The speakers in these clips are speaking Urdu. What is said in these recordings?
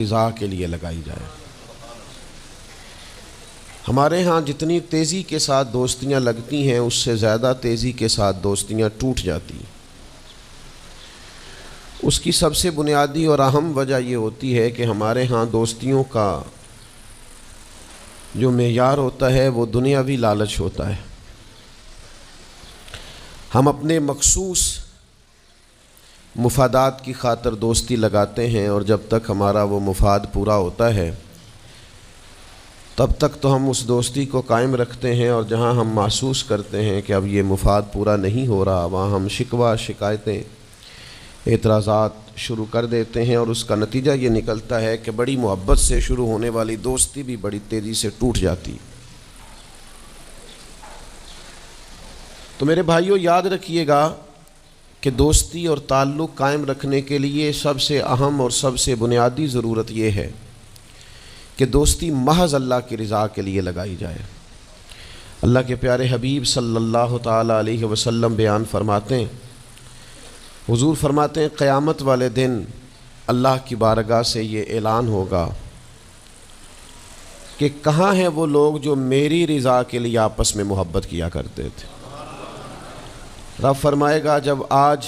رضا کے لیے لگائی جائے۔ ہمارے ہاں جتنی تیزی کے ساتھ دوستیاں لگتی ہیں اس سے زیادہ تیزی کے ساتھ دوستیاں ٹوٹ جاتی ہیں۔ اس کی سب سے بنیادی اور اہم وجہ یہ ہوتی ہے کہ ہمارے ہاں دوستیوں کا جو معیار ہوتا ہے وہ دنیاوی لالچ ہوتا ہے۔ ہم اپنے مخصوص مفادات کی خاطر دوستی لگاتے ہیں، اور جب تک ہمارا وہ مفاد پورا ہوتا ہے تب تک تو ہم اس دوستی کو قائم رکھتے ہیں، اور جہاں ہم محسوس کرتے ہیں کہ اب یہ مفاد پورا نہیں ہو رہا وہاں ہم شکوہ، شکایتیں، اعتراضات شروع کر دیتے ہیں، اور اس کا نتیجہ یہ نکلتا ہے کہ بڑی محبت سے شروع ہونے والی دوستی بھی بڑی تیزی سے ٹوٹ جاتی۔ تو میرے بھائیوں، یاد رکھیے گا کہ دوستی اور تعلق قائم رکھنے کے لیے سب سے اہم اور سب سے بنیادی ضرورت یہ ہے کہ دوستی محض اللہ کی رضا کے لیے لگائی جائے۔ اللہ کے پیارے حبیب صلی اللہ تعالیٰ علیہ وسلم بیان فرماتے ہیں، حضور فرماتے ہیں قیامت والے دن اللہ کی بارگاہ سے یہ اعلان ہوگا کہ کہاں ہیں وہ لوگ جو میری رضا کے لیے آپس میں محبت کیا کرتے تھے۔ رب فرمائے گا جب آج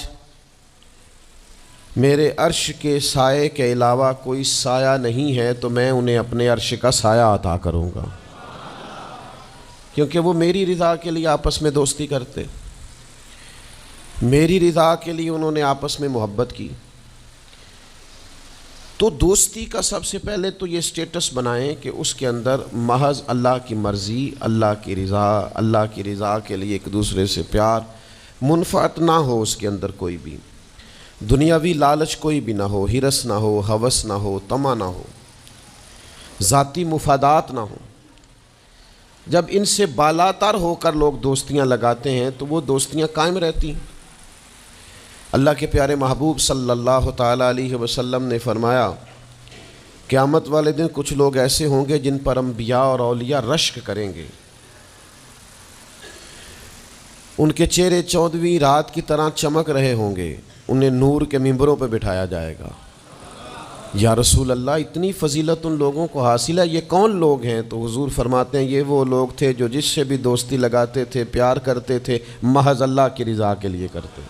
میرے عرش کے سائے کے علاوہ کوئی سایہ نہیں ہے تو میں انہیں اپنے عرش کا سایہ عطا کروں گا، کیونکہ وہ میری رضا کے لیے آپس میں دوستی کرتے، میری رضا کے لیے انہوں نے آپس میں محبت کی۔ تو دوستی کا سب سے پہلے تو یہ سٹیٹس بنائیں کہ اس کے اندر محض اللہ کی مرضی، اللہ کی رضا کے لیے ایک دوسرے سے پیار، منفعت نہ ہو اس کے اندر کوئی بھی، دنیاوی لالچ کوئی بھی نہ ہو، ہرس نہ ہو، ہوس نہ ہو، طمع نہ ہو، ذاتی مفادات نہ ہو۔ جب ان سے بالاتر ہو کر لوگ دوستیاں لگاتے ہیں تو وہ دوستیاں قائم رہتی ہیں۔ اللہ کے پیارے محبوب صلی اللہ تعالیٰ علیہ وسلم نے فرمایا قیامت والے دن کچھ لوگ ایسے ہوں گے جن پر انبیاء اور اولیاء رشک کریں گے، ان کے چہرے 14ویں رات کی طرح چمک رہے ہوں گے، انہیں نور کے ممبروں پہ بٹھایا جائے گا۔ یا رسول اللہ، اتنی فضیلت ان لوگوں کو حاصل ہے، یہ کون لوگ ہیں؟ تو حضور فرماتے ہیں یہ وہ لوگ تھے جو جس سے بھی دوستی لگاتے تھے، پیار کرتے تھے، محض اللہ کی رضا کے لیے کرتے۔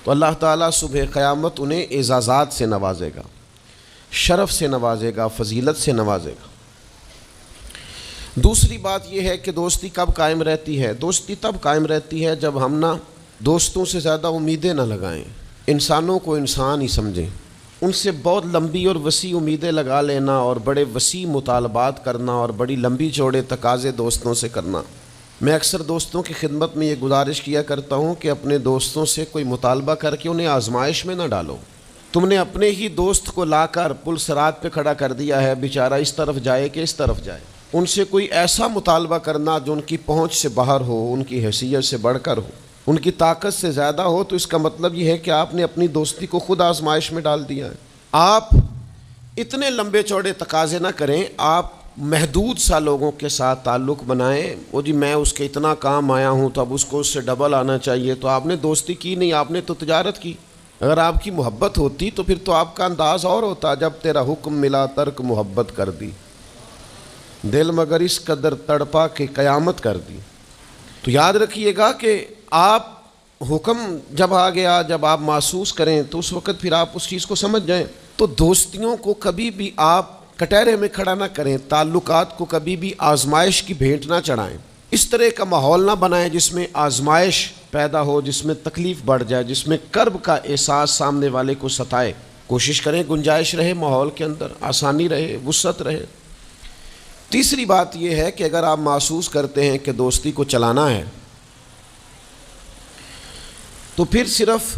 تو اللہ تعالیٰ صبح قیامت انہیں اعزازات سے نوازے گا، شرف سے نوازے گا، فضیلت سے نوازے گا۔ دوسری بات یہ ہے کہ دوستی کب قائم رہتی ہے؟ دوستی تب قائم رہتی ہے جب ہم دوستوں سے زیادہ امیدیں نہ لگائیں، انسانوں کو انسان ہی سمجھیں، ان سے بہت لمبی اور وسیع امیدیں لگا لینا اور بڑے وسیع مطالبات کرنا اور بڑی لمبی چوڑے تقاضے دوستوں سے کرنا۔ میں اکثر دوستوں کی خدمت میں یہ گزارش کیا کرتا ہوں کہ اپنے دوستوں سے کوئی مطالبہ کر کے انہیں آزمائش میں نہ ڈالو۔ تم نے اپنے ہی دوست کو لا کر پل صراط پہ کھڑا کر دیا ہے، بیچارہ اس طرف جائے کہ اس طرف جائے۔ ان سے کوئی ایسا مطالبہ کرنا جو ان کی پہنچ سے باہر ہو، ان کی حیثیت سے بڑھ کر ہو، ان کی طاقت سے زیادہ ہو، تو اس کا مطلب یہ ہے کہ آپ نے اپنی دوستی کو خود آزمائش میں ڈال دیا ہے۔ آپ اتنے لمبے چوڑے تقاضے نہ کریں، آپ محدود سا لوگوں کے ساتھ تعلق بنائیں۔ وہ جی میں اس کے اتنا کام آیا ہوں تو اب اس کو اس سے ڈبل آنا چاہیے، تو آپ نے دوستی کی نہیں، آپ نے تو تجارت کی۔ اگر آپ کی محبت ہوتی تو پھر تو آپ کا انداز اور ہوتا، جب تیرا حکم ملا ترک محبت کر دی، دل مگر اس قدر تڑپا کہ قیامت کر دی۔ تو یاد رکھیے گا کہ آپ حکم جب آ گیا، جب آپ محسوس کریں تو اس وقت پھر آپ اس چیز کو سمجھ جائیں۔ تو دوستیوں کو کبھی بھی آپ کٹہرے میں کھڑا نہ کریں، تعلقات کو کبھی بھی آزمائش کی بھیٹ نہ چڑھائیں، اس طرح کا ماحول نہ بنائیں جس میں آزمائش پیدا ہو، جس میں تکلیف بڑھ جائے، جس میں کرب کا احساس سامنے والے کو ستائے۔ کوشش کریں گنجائش رہے ماحول کے اندر، آسانی رہے، وسعت رہے۔ تیسری بات یہ ہے کہ اگر آپ محسوس کرتے ہیں کہ دوستی کو چلانا ہے تو پھر صرف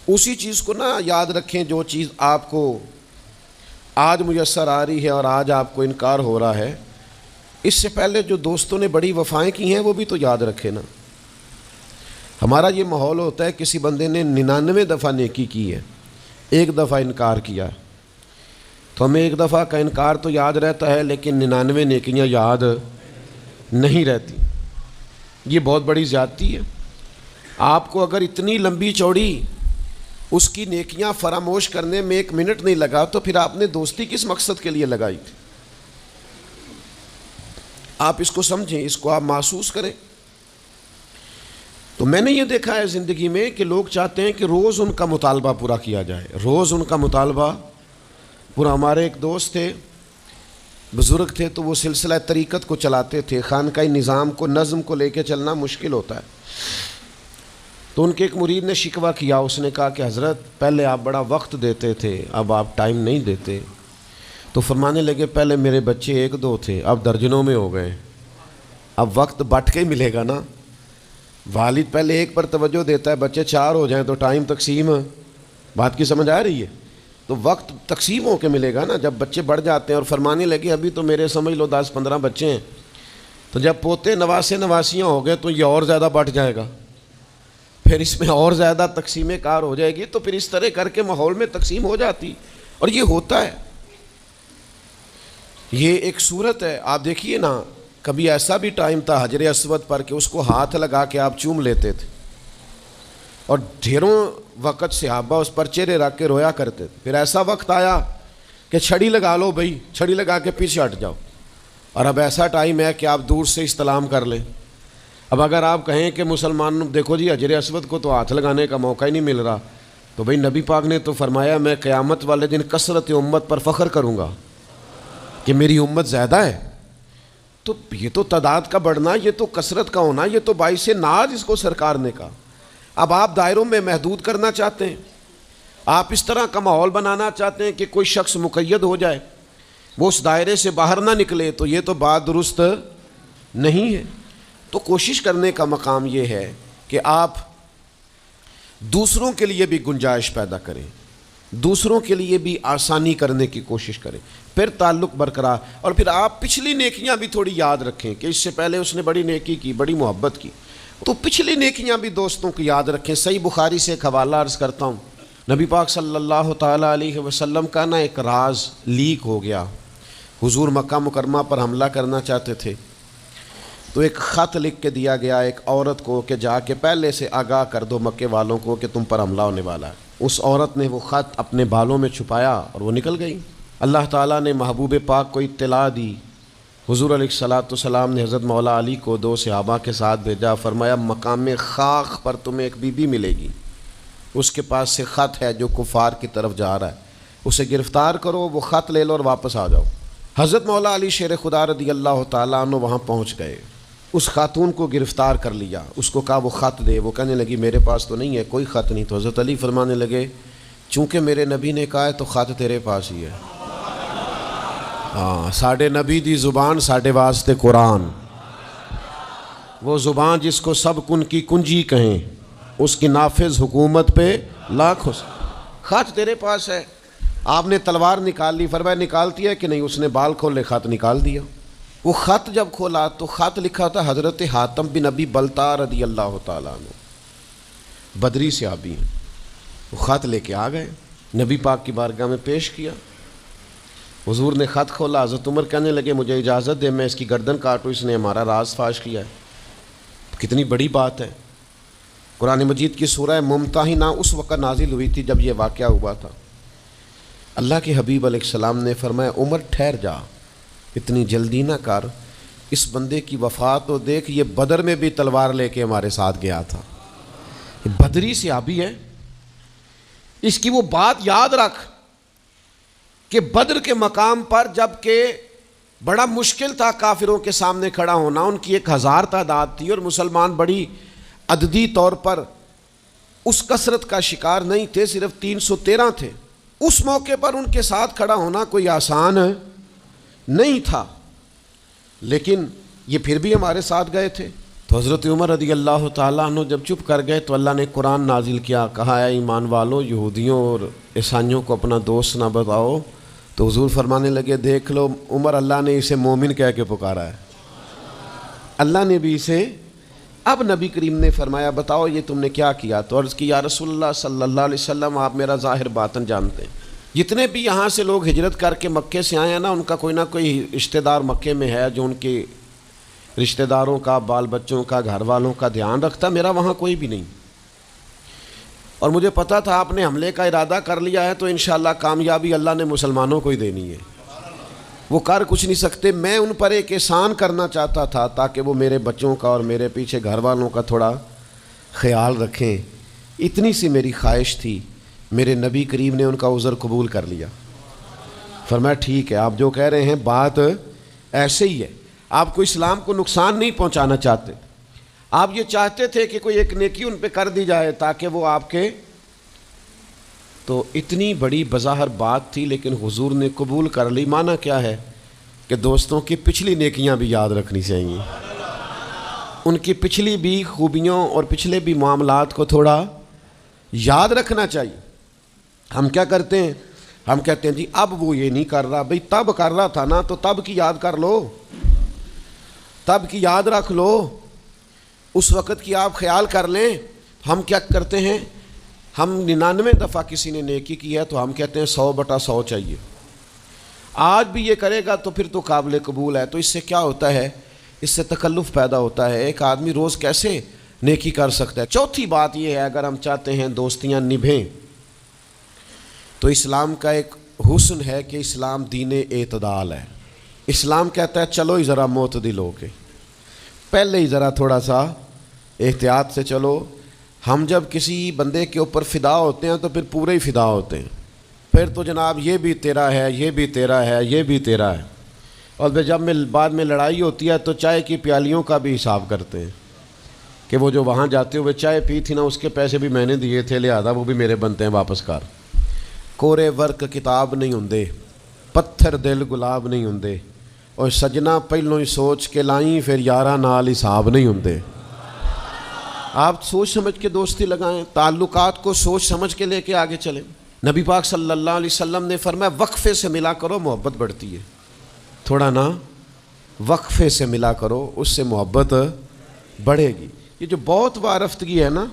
اسی چیز کو نہ یاد رکھیں جو چیز آپ کو آج میسر آ رہی ہے اور آج آپ کو انکار ہو رہا ہے، اس سے پہلے جو دوستوں نے بڑی وفائیں کی ہیں وہ بھی تو یاد رکھیں نا۔ ہمارا یہ ماحول ہوتا ہے کسی بندے نے 99 دفعہ نیکی کی ہے، ایک دفعہ انکار کیا ہے، تو ہمیں ایک دفعہ کا انکار تو یاد رہتا ہے لیکن 99 نیکیاں یاد نہیں رہتی۔ یہ بہت بڑی زیادتی ہے۔ آپ کو اگر اتنی لمبی چوڑی اس کی نیکیاں فراموش کرنے میں 1 منٹ نہیں لگا تو پھر آپ نے دوستی کس مقصد کے لیے لگائی تھی؟ آپ اس کو سمجھیں، اس کو آپ محسوس کریں۔ تو میں نے یہ دیکھا ہے زندگی میں کہ لوگ چاہتے ہیں کہ روز ان کا مطالبہ پورا کیا جائے، روز ان کا مطالبہ پورا۔ ہمارے ایک دوست تھے، بزرگ تھے، تو وہ سلسلہ طریقت کو چلاتے تھے، خانقاہی نظام کو، نظم کو لے کے چلنا مشکل ہوتا ہے۔ تو ان کے ایک مرید نے شکوہ کیا، اس نے کہا کہ حضرت پہلے آپ بڑا وقت دیتے تھے، اب آپ ٹائم نہیں دیتے۔ تو فرمانے لگے پہلے میرے بچے 1-2 تھے، اب درجنوں میں ہو گئے، اب وقت بٹ کے ہی ملے گا نا۔ والد پہلے 1 پر توجہ دیتا ہے، بچے 4 ہو جائیں تو ٹائم تقسیم، بات کی سمجھ آ رہی ہے؟ تو وقت تقسیم ہو کے ملے گا نا جب بچے بڑھ جاتے ہیں۔ اور فرمانے لگے ابھی تو میرے سمجھ لو 10-15 بچے ہیں، تو جب پوتے نواسے نواسیاں ہو گئے تو یہ اور زیادہ بٹ جائے گا، پھر اس میں اور زیادہ تقسیم کار ہو جائے گی، تو پھر اس طرح کر کے ماحول میں تقسیم ہو جاتی، اور یہ ہوتا ہے۔ یہ ایک صورت ہے، آپ دیکھیے نا، کبھی ایسا بھی ٹائم تھا حجر اسود پر کہ اس کو ہاتھ لگا کے آپ چوم لیتے تھے، اور ڈھیروں وقت صحابہ اس پر چہرے رکھ کے رویا کرتے تھے۔ پھر ایسا وقت آیا کہ چھڑی لگا لو بھائی، چھڑی لگا کے پیچھے ہٹ جاؤ، اور اب ایسا ٹائم ہے کہ آپ دور سے استلام کر لیں۔ اب اگر آپ کہیں کہ مسلمان دیکھو جی حجر اسود کو تو ہاتھ لگانے کا موقع ہی نہیں مل رہا، تو بھائی نبی پاک نے تو فرمایا میں قیامت والے دن کثرت امت پر فخر کروں گا کہ میری امت زیادہ ہے۔ تو یہ تو تعداد کا بڑھنا، یہ تو کثرت کا ہونا، یہ تو باعث ناز اس کو سرکار نے کہا۔ اب آپ دائروں میں محدود کرنا چاہتے ہیں، آپ اس طرح کا ماحول بنانا چاہتے ہیں کہ کوئی شخص مقید ہو جائے، وہ اس دائرے سے باہر نہ نکلے، تو یہ تو بات درست نہیں ہے۔ تو کوشش کرنے کا مقام یہ ہے کہ آپ دوسروں کے لیے بھی گنجائش پیدا کریں، دوسروں کے لیے بھی آسانی کرنے کی کوشش کریں، پھر تعلق برقرار۔ اور پھر آپ پچھلی نیکیاں بھی تھوڑی یاد رکھیں کہ اس سے پہلے اس نے بڑی نیکی کی، بڑی محبت کی، تو پچھلی نیکیاں بھی دوستوں کو یاد رکھیں۔ صحیح بخاری سے ایک حوالہ عرض کرتا ہوں، نبی پاک صلی اللہ تعالیٰ علیہ وسلم کا نا ایک راز لیک ہو گیا۔ حضور مکہ مکرمہ پر حملہ کرنا چاہتے تھے، تو ایک خط لکھ کے دیا گیا ایک عورت کو کہ جا کے پہلے سے آگاہ کر دو مکے والوں کو کہ تم پر حملہ ہونے والا ہے۔ اس عورت نے وہ خط اپنے بالوں میں چھپایا اور وہ نکل گئی۔ اللہ تعالیٰ نے محبوب پاک کو اطلاع دی، حضور علیہ الصلاۃ والسلام نے حضرت مولا علی کو 2 صحابہ کے ساتھ بھیجا، فرمایا مقام خاک پر تمہیں ایک بی بی ملے گی، اس کے پاس سے خط ہے جو کفار کی طرف جا رہا ہے، اسے گرفتار کرو، وہ خط لے لو اور واپس آ جاؤ۔ حضرت مولا علی شیر خدا رضی اللہ تعالیٰ عنہ وہاں پہنچ گئے، اس خاتون کو گرفتار کر لیا، اس کو کہا وہ خط دے، وہ کہنے لگی میرے پاس تو نہیں ہے، کوئی خط نہیں۔ تو حضرت علی فرمانے لگے چونکہ میرے نبی نے کہا ہے تو خط تیرے پاس ہی ہے۔ ہاں، ساڈے نبی دی زبان ساڈے واسطے قرآن، وہ زبان جس کو سب کن کی کنجی کہیں، اس کی نافذ حکومت پہ لاکھوں۔ خط تیرے پاس ہے۔ آپ نے تلوار نکال لی، فرمایا نکالتی ہے کہ نہیں؟ اس نے بال کھولے، خط نکال دیا۔ وہ خط جب کھولا تو خط لکھا تھا حضرت حاتم بن ابی بلتع رضی اللہ تعالیٰ عنہ، بدری صحابی ہیں۔ وہ خط لے کے آ گئے، نبی پاک کی بارگاہ میں پیش کیا۔ حضور نے خط کھولا، حضرت عمر کہنے لگے مجھے اجازت دے میں اس کی گردن کاٹوں، اس نے ہمارا راز فاش کیا ہے۔ کتنی بڑی بات ہے۔ قرآن مجید کی سورہ ممتحنہ اس وقت نازل ہوئی تھی جب یہ واقعہ ہوا تھا۔ اللہ کے حبیب علیہ السلام نے فرمایا عمر ٹھہر جا، اتنی جلدی نہ کر، اس بندے کی وفات تو دیکھ، یہ بدر میں بھی تلوار لے کے ہمارے ساتھ گیا تھا، یہ بدری صحابی ہے، اس کی وہ بات یاد رکھ کہ بدر کے مقام پر جب کہ بڑا مشکل تھا کافروں کے سامنے کھڑا ہونا، ان کی 1000 تعداد تھی اور مسلمان بڑی عددی طور پر اس کثرت کا شکار نہیں تھے، صرف 313 تھے۔ اس موقع پر ان کے ساتھ کھڑا ہونا کوئی آسان نہیں تھا، لیکن یہ پھر بھی ہمارے ساتھ گئے تھے۔ تو حضرت عمر رضی اللہ تعالیٰ عنہ جب چپ کر گئے تو اللہ نے قرآن نازل کیا، کہا اے ایمان والو یہودیوں اور عیسائیوں کو اپنا دوست نہ بتاؤ۔ تو حضور فرمانے لگے دیکھ لو عمر، اللہ نے اسے مومن کہہ کے پکارا ہے، اللہ نے بھی اسے۔ اب نبی کریم نے فرمایا بتاؤ یہ تم نے کیا کیا؟ تو عرض کی یا رسول اللہ صلی اللہ علیہ وسلم آپ میرا ظاہر باطن جانتے ہیں، جتنے بھی یہاں سے لوگ ہجرت کر کے مکے سے آئے ہیں نا، ان کا کوئی نہ کوئی رشتہ دار مکے میں ہے جو ان کے رشتہ داروں کا، بال بچوں کا، گھر والوں کا دھیان رکھتا، میرا وہاں کوئی بھی نہیں۔ اور مجھے پتا تھا آپ نے حملے کا ارادہ کر لیا ہے تو انشاءاللہ کامیابی اللہ نے مسلمانوں کو ہی دینی ہے، وہ کر کچھ نہیں سکتے۔ میں ان پر ایک احسان کرنا چاہتا تھا تاکہ وہ میرے بچوں کا اور میرے پیچھے گھر والوں کا تھوڑا خیال رکھیں، اتنی سی میری خواہش تھی۔ میرے نبی کریم نے ان کا عذر قبول کر لیا، فرمایا ٹھیک ہے، آپ جو کہہ رہے ہیں بات ایسے ہی ہے، آپ کو اسلام کو نقصان نہیں پہنچانا چاہتے، آپ یہ چاہتے تھے کہ کوئی ایک نیکی ان پہ کر دی جائے تاکہ وہ آپ کے، تو اتنی بڑی بظاہر بات تھی لیکن حضور نے قبول کر لی۔ معنی کیا ہے کہ دوستوں کی پچھلی نیکیاں بھی یاد رکھنی چاہیے، ان کی پچھلی بھی خوبیوں اور پچھلے بھی معاملات کو تھوڑا یاد رکھنا چاہیے۔ ہم کیا کرتے ہیں، ہم کہتے ہیں جی اب وہ یہ نہیں کر رہا، بھئی تب کر رہا تھا نا تو تب کی یاد کر لو، تب کی یاد رکھ لو، اس وقت کی آپ خیال کر لیں۔ ہم کیا کرتے ہیں، ہم 99 دفعہ کسی نے نیکی کی ہے تو ہم کہتے ہیں 100/100 چاہیے، آج بھی یہ کرے گا تو پھر تو قابل قبول ہے۔ تو اس سے کیا ہوتا ہے، اس سے تکلف پیدا ہوتا ہے، ایک آدمی روز کیسے نیکی کر سکتا ہے۔ چوتھی بات یہ ہے، اگر ہم چاہتے ہیں دوستیاں نبھیں تو اسلام کا ایک حسن ہے کہ اسلام دین اعتدال ہے۔ اسلام کہتا ہے چلو ہی ذرا معتدل ہو کے، پہلے ہی ذرا تھوڑا سا احتیاط سے چلو۔ ہم جب کسی بندے کے اوپر فدا ہوتے ہیں تو پھر پورے ہی فدا ہوتے ہیں، پھر تو جناب یہ بھی تیرا ہے، یہ بھی تیرا ہے، یہ بھی تیرا ہے، اور پھر جب بعد میں لڑائی ہوتی ہے تو چائے کی پیالیوں کا بھی حساب کرتے ہیں کہ وہ جو وہاں جاتے ہوئے چائے پی تھی نا اس کے پیسے بھی میں نے دیے تھے، لہذا وہ بھی میرے بنتے ہیں واپس کر۔ کورے ورک کتاب نہیں ہوندے، پتھر دل گلاب نہیں ہوندے، اور سجنا پہلوں ہی سوچ کے لائیں پھر یاراں نال حساب نہیں ہوندے۔ آپ سوچ سمجھ کے دوستی لگائیں، تعلقات کو سوچ سمجھ کے لے کے آگے چلیں۔ نبی پاک صلی اللہ علیہ وسلم نے فرمایا وقفے سے ملا کرو محبت بڑھتی ہے، تھوڑا نا وقفے سے ملا کرو، اس سے محبت بڑھے گی۔ یہ جو بہت وارفتگی ہے نا،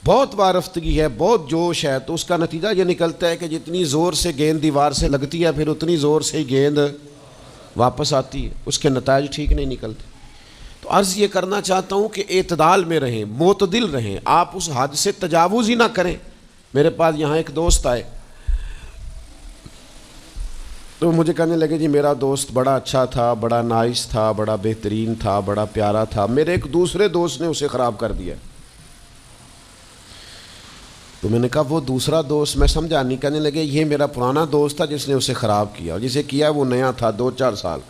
بہت وارفتگی ہے، بہت جوش ہے، تو اس کا نتیجہ یہ نکلتا ہے کہ جتنی زور سے گیند دیوار سے لگتی ہے پھر اتنی زور سے ہی گیند واپس آتی ہے، اس کے نتائج ٹھیک نہیں نکلتے۔ تو عرض یہ کرنا چاہتا ہوں کہ اعتدال میں رہیں، معتدل رہیں، آپ اس حد سے تجاوز ہی نہ کریں۔ میرے پاس یہاں ایک دوست آئے تو مجھے کہنے لگے جی میرا دوست بڑا اچھا تھا، بڑا نائس تھا، بڑا بہترین تھا، بڑا پیارا تھا، میرے ایک دوسرے دوست نے اسے خراب کر دیا۔ تو میں نے کہا وہ دوسرا دوست، میں سمجھا نہیں۔ کہنے لگے یہ میرا پرانا دوست تھا جس نے اسے خراب کیا، اور جسے کیا وہ نیا تھا 2-4 سال،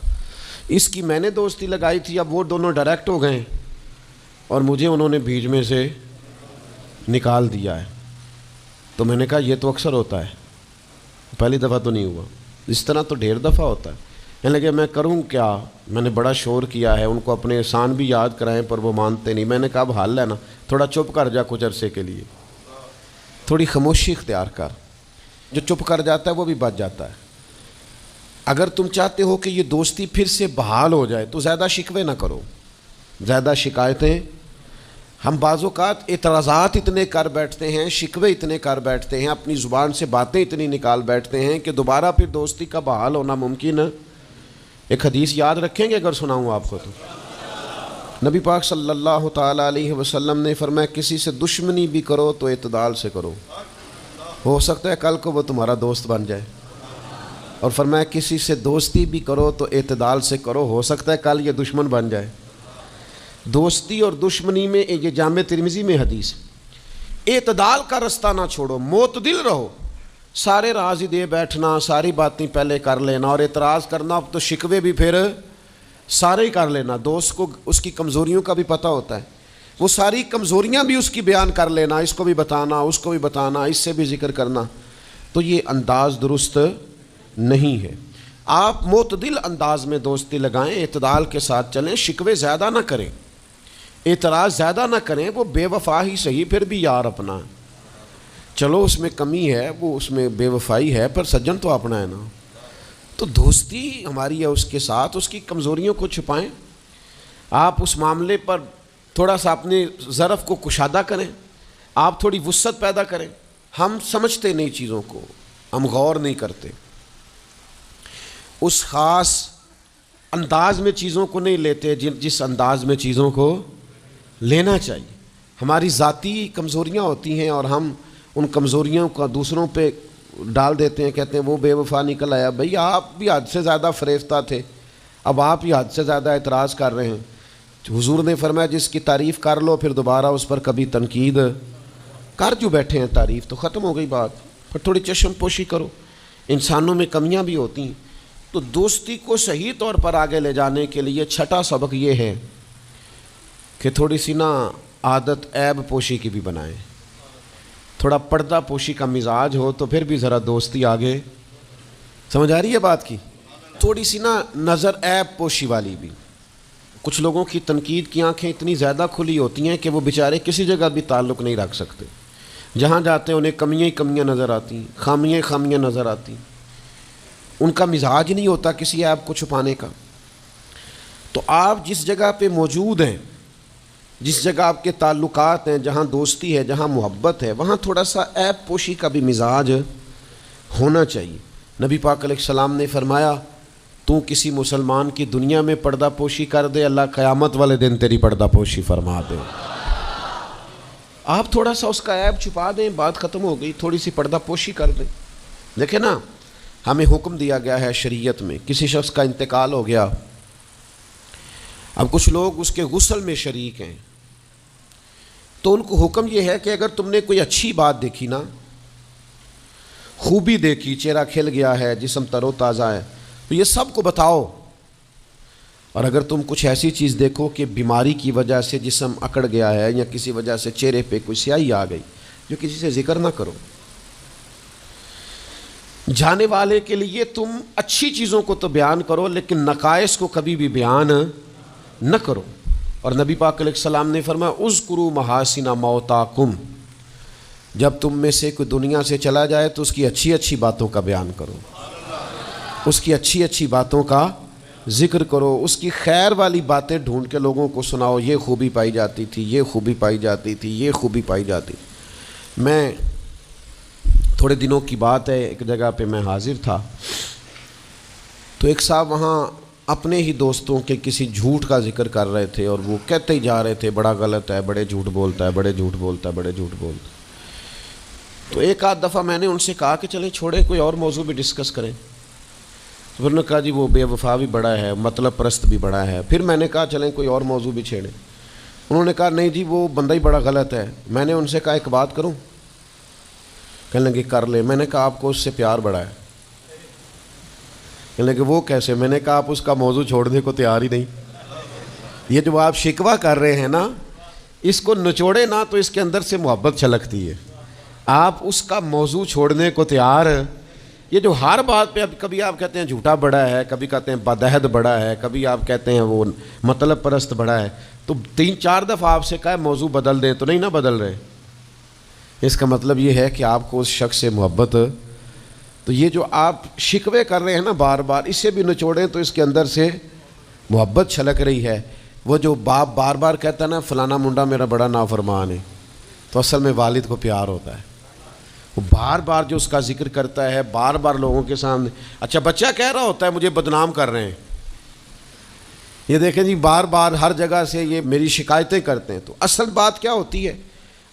اس کی میں نے دوستی لگائی تھی، اب وہ دونوں ڈائریکٹ ہو گئے اور مجھے انہوں نے بیچ میں سے نکال دیا ہے۔ تو میں نے کہا یہ تو اکثر ہوتا ہے، پہلی دفعہ تو نہیں ہوا، اس طرح تو ڈھیر دفعہ ہوتا ہے۔ کہنے لگے میں کروں کیا، میں نے بڑا شور کیا ہے، ان کو اپنے احسان بھی یاد کرائیں پر وہ مانتے نہیں۔ میں نے کہا اب حل ہے نا، تھوڑا چپ کر جا کچھ عرصے کے لیے، تھوڑی خاموشی اختیار کر، جو چپ کر جاتا ہے وہ بھی بچ جاتا ہے۔ اگر تم چاہتے ہو کہ یہ دوستی پھر سے بحال ہو جائے تو زیادہ شکوے نہ کرو، زیادہ شکایتیں۔ ہم بعض اوقات اعتراضات اتنے کر بیٹھتے ہیں، شکوے اتنے کر بیٹھتے ہیں، اپنی زبان سے باتیں اتنی نکال بیٹھتے ہیں کہ دوبارہ پھر دوستی کا بحال ہونا ممکن ہے۔ ایک حدیث یاد رکھیں گے اگر سناؤں آپ کو تو؟ نبی پاک صلی اللہ تعالیٰ علیہ وسلم نے فرمایا کسی سے دشمنی بھی کرو تو اعتدال سے کرو، ہو سکتا ہے کل کو وہ تمہارا دوست بن جائے، اور فرمایا کسی سے دوستی بھی کرو تو اعتدال سے کرو، ہو سکتا ہے کل یہ دشمن بن جائے۔ دوستی اور دشمنی میں یہ جامع ترمذی میں حدیث، اعتدال کا رستہ نہ چھوڑو، معتدل رہو۔ سارے راز ہی دے بیٹھنا، ساری باتیں پہلے کر لینا اور اعتراض کرنا، اب تو شکوے بھی پھر سارے ہی کر لینا۔ دوست کو اس کی کمزوریوں کا بھی پتہ ہوتا ہے، وہ ساری کمزوریاں بھی اس کی بیان کر لینا، اس کو بھی بتانا، اس کو بھی بتانا، اس سے بھی ذکر کرنا، تو یہ انداز درست نہیں ہے۔ آپ معتدل انداز میں دوستی لگائیں، اعتدال کے ساتھ چلیں، شکوے زیادہ نہ کریں، اعتراض زیادہ نہ کریں۔ وہ بے وفا ہی صحیح پھر بھی یار اپنا ہے، چلو اس میں کمی ہے، وہ اس میں بے وفائی ہے، پر سجن تو اپنا ہے نا۔ تو دوستی ہماری ہے اس کے ساتھ، اس کی کمزوریوں کو چھپائیں، آپ اس معاملے پر تھوڑا سا اپنے ظرف کو کشادہ کریں، آپ تھوڑی وسعت پیدا کریں۔ ہم سمجھتے نہیں چیزوں کو، ہم غور نہیں کرتے، اس خاص انداز میں چیزوں کو نہیں لیتے جس انداز میں چیزوں کو لینا چاہیے۔ ہماری ذاتی کمزوریاں ہوتی ہیں اور ہم ان کمزوریوں کا دوسروں پہ ڈال دیتے ہیں، کہتے ہیں وہ بے وفا نکل آیا۔ بھئی آپ بھی حد سے زیادہ فریفتہ تھے، اب آپ ہی حد سے زیادہ اعتراض کر رہے ہیں۔ حضور نے فرمایا جس کی تعریف کر لو پھر دوبارہ اس پر کبھی تنقید کر جو بیٹھے ہیں، تعریف تو ختم ہو گئی بات، پھر تھوڑی چشم پوشی کرو۔ انسانوں میں کمیاں بھی ہوتی ہیں، تو دوستی کو صحیح طور پر آگے لے جانے کے لیے چھٹا سبق یہ ہے کہ تھوڑی سی نا عادت عیب پوشی کی بھی بنائیں، تھوڑا پردہ پوشی کا مزاج ہو تو پھر بھی ذرا دوستی آگے، سمجھ آ رہی ہے بات کی؟ تھوڑی سی نا نظر عیب پوشی والی بھی۔ کچھ لوگوں کی تنقید کی آنکھیں اتنی زیادہ کھلی ہوتی ہیں کہ وہ بیچارے کسی جگہ بھی تعلق نہیں رکھ سکتے، جہاں جاتے ہیں انہیں کمیاں ہی کمیاں نظر آتی ہیں، خامیاں ہی خامیاں نظر آتی ہیں، ان کا مزاج نہیں ہوتا کسی عیب کو چھپانے کا۔ تو آپ جس جگہ پہ موجود ہیں، جس جگہ آپ کے تعلقات ہیں، جہاں دوستی ہے، جہاں محبت ہے، وہاں تھوڑا سا عیب پوشی کا بھی مزاج ہونا چاہیے۔ نبی پاک علیہ السلام نے فرمایا تو کسی مسلمان کی دنیا میں پردہ پوشی کر دے، اللہ قیامت والے دن تیری پردہ پوشی فرما دے۔ آپ تھوڑا سا اس کا عیب چھپا دیں، بات ختم ہو گئی، تھوڑی سی پردہ پوشی کر دیں۔ دیکھیں نا، ہمیں حکم دیا گیا ہے شریعت میں، کسی شخص کا انتقال ہو گیا، اب کچھ لوگ اس کے غسل میں شریک ہیں، تو ان کو حکم یہ ہے کہ اگر تم نے کوئی اچھی بات دیکھی نا، خوبی دیکھی، چہرہ کھل گیا ہے، جسم تر و تازہ ہے، تو یہ سب کو بتاؤ، اور اگر تم کچھ ایسی چیز دیکھو کہ بیماری کی وجہ سے جسم اکڑ گیا ہے یا کسی وجہ سے چہرے پہ کوئی سیاہی آ گئی، جو کسی سے ذکر نہ کرو۔ جانے والے کے لیے تم اچھی چیزوں کو تو بیان کرو، لیکن نقائص کو کبھی بھی بیان نہ کرو۔ اور نبی پاک علیہ السلام نے فرمایا اذکروا محاسن موتاکم، جب تم میں سے کوئی دنیا سے چلا جائے تو اس کی اچھی اچھی باتوں کا بیان کرو، اس کی اچھی اچھی باتوں کا ذکر کرو، اس کی خیر والی باتیں ڈھونڈ کے لوگوں کو سناؤ، یہ خوبی پائی جاتی تھی، یہ خوبی پائی جاتی تھی، یہ خوبی پائی جاتی۔ میں تھوڑے دنوں کی بات ہے، ایک جگہ پہ میں حاضر تھا، تو ایک صاحب وہاں اپنے ہی دوستوں کے کسی جھوٹ کا ذکر کر رہے تھے، اور وہ کہتے ہی جا رہے تھے بڑا غلط ہے، بڑے جھوٹ بولتا ہے، بڑے جھوٹ بولتا ہے، بڑے جھوٹ بولتا ہے۔ تو ایک آدھ دفعہ میں نے ان سے کہا کہ چلیں چھوڑیں، کوئی اور موضوع بھی ڈسکس کریں۔ تو انہوں نے کہا جی وہ بے وفا بھی بڑا ہے، مطلب پرست بھی بڑا ہے۔ پھر میں نے کہا چلیں کوئی اور موضوع بھی چھیڑیں۔ انہوں نے کہا نہیں جی وہ بندہ ہی بڑا غلط ہے۔ میں نے ان سے کہا ایک بات کروں؟ کہنے لگے کر لے۔ میں نے کہا آپ کو اس سے پیار بڑا ہے؟ کہنے لگے وہ کیسے؟ میں نے کہا آپ اس کا موضوع چھوڑنے کو تیار ہی نہیں۔ یہ جو آپ شکوہ کر رہے ہیں نا، اس کو نچوڑے نا تو اس کے اندر سے محبت چھلکتی ہے۔ آپ اس کا موضوع چھوڑنے کو تیار، یہ جو ہر بات پہ کبھی آپ کہتے ہیں جھوٹا بڑا ہے، کبھی کہتے ہیں بدعہد بڑا ہے، کبھی آپ کہتے ہیں وہ مطلب پرست بڑا ہے، تو 3-4 دفعہ آپ سے کہا موضوع بدل دیں تو نہیں نہ بدل رہے۔ اس کا مطلب یہ ہے کہ آپ کو اس شخص سے محبت، تو یہ جو آپ شکوے کر رہے ہیں نا بار بار، اسے بھی نچوڑیں تو اس کے اندر سے محبت چھلک رہی ہے۔ وہ جو باپ بار بار کہتا ہے نا فلانا منڈا میرا بڑا نافرمان ہے، تو اصل میں والد کو پیار ہوتا ہے۔ وہ بار بار جو اس کا ذکر کرتا ہے، بار بار لوگوں کے سامنے، اچھا بچہ کہہ رہا ہوتا ہے مجھے بدنام کر رہے ہیں، یہ دیکھیں جی بار بار ہر جگہ سے یہ میری شکایتیں کرتے ہیں۔ تو اصل بات کیا ہوتی ہے؟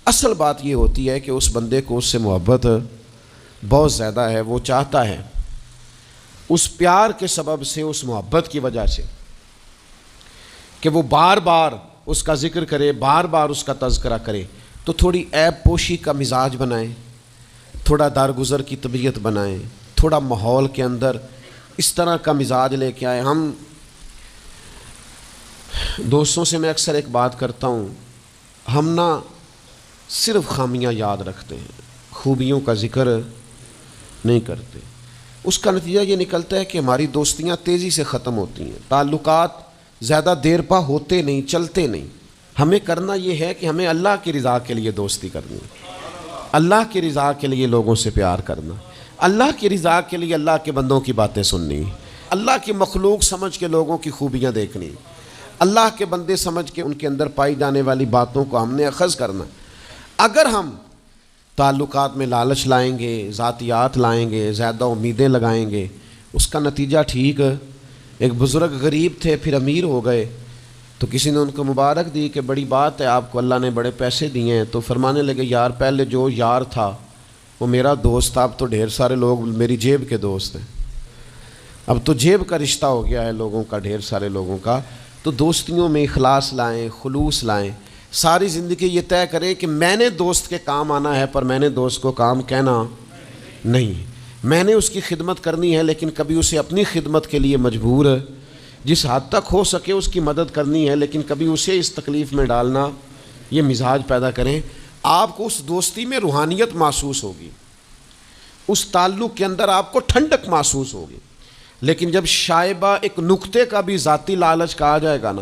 اصل بات یہ ہوتی ہے کہ اس بندے کو اس سے محبت بہت زیادہ ہے، وہ چاہتا ہے اس پیار کے سبب سے، اس محبت کی وجہ سے کہ وہ بار بار اس کا ذکر کرے، بار بار اس کا تذکرہ کرے۔ تو تھوڑی عیب پوشی کا مزاج بنائیں، تھوڑا دارگزر کی طبیعت بنائیں، تھوڑا ماحول کے اندر اس طرح کا مزاج لے کے آئیں۔ ہم دوستوں سے میں اکثر ایک بات کرتا ہوں، ہم نہ صرف خامیاں یاد رکھتے ہیں، خوبیوں کا ذکر نہیں کرتے۔ اس کا نتیجہ یہ نکلتا ہے کہ ہماری دوستیاں تیزی سے ختم ہوتی ہیں، تعلقات زیادہ دیر پا ہوتے نہیں، چلتے نہیں۔ ہمیں کرنا یہ ہے کہ ہمیں اللہ کی رضا کے لیے دوستی کرنی، اللہ کی رضا کے لیے لوگوں سے پیار کرنا، اللہ کی رضا کے لیے اللہ کے بندوں کی باتیں سننی، اللہ کی مخلوق سمجھ کے لوگوں کی خوبیاں دیکھنی، اللہ کے بندے سمجھ کے ان کے اندر پائی جانے والی باتوں کو ہم نے اخذ کرنا۔ اگر ہم تعلقات میں لالچ لائیں گے، ذاتیات لائیں گے، زیادہ امیدیں لگائیں گے، اس کا نتیجہ ٹھیک، ایک بزرگ غریب تھے پھر امیر ہو گئے، تو کسی نے ان کو مبارک دی کہ بڑی بات ہے آپ کو اللہ نے بڑے پیسے دیے ہیں، تو فرمانے لگے یار پہلے جو یار تھا وہ میرا دوست تھا، اب تو ڈھیر سارے لوگ میری جیب کے دوست ہیں، اب تو جیب کا رشتہ ہو گیا ہے لوگوں کا، ڈھیر سارے لوگوں کا۔ تو دوستیوں میں اخلاص لائیں، خلوص لائیں، ساری زندگی یہ طے کریں کہ میں نے دوست کے کام آنا ہے، پر میں نے دوست کو کام کہنا نہیں، میں نے اس کی خدمت کرنی ہے لیکن کبھی اسے اپنی خدمت کے لیے مجبور جس حد تک ہو سکے اس کی مدد کرنی ہے، لیکن کبھی اسے اس تکلیف میں ڈالنا، یہ مزاج پیدا کریں۔ آپ کو اس دوستی میں روحانیت محسوس ہوگی، اس تعلق کے اندر آپ کو ٹھنڈک محسوس ہوگی، لیکن جب شائبہ ایک نقطے کا بھی ذاتی لالچ کہا جائے گا نا،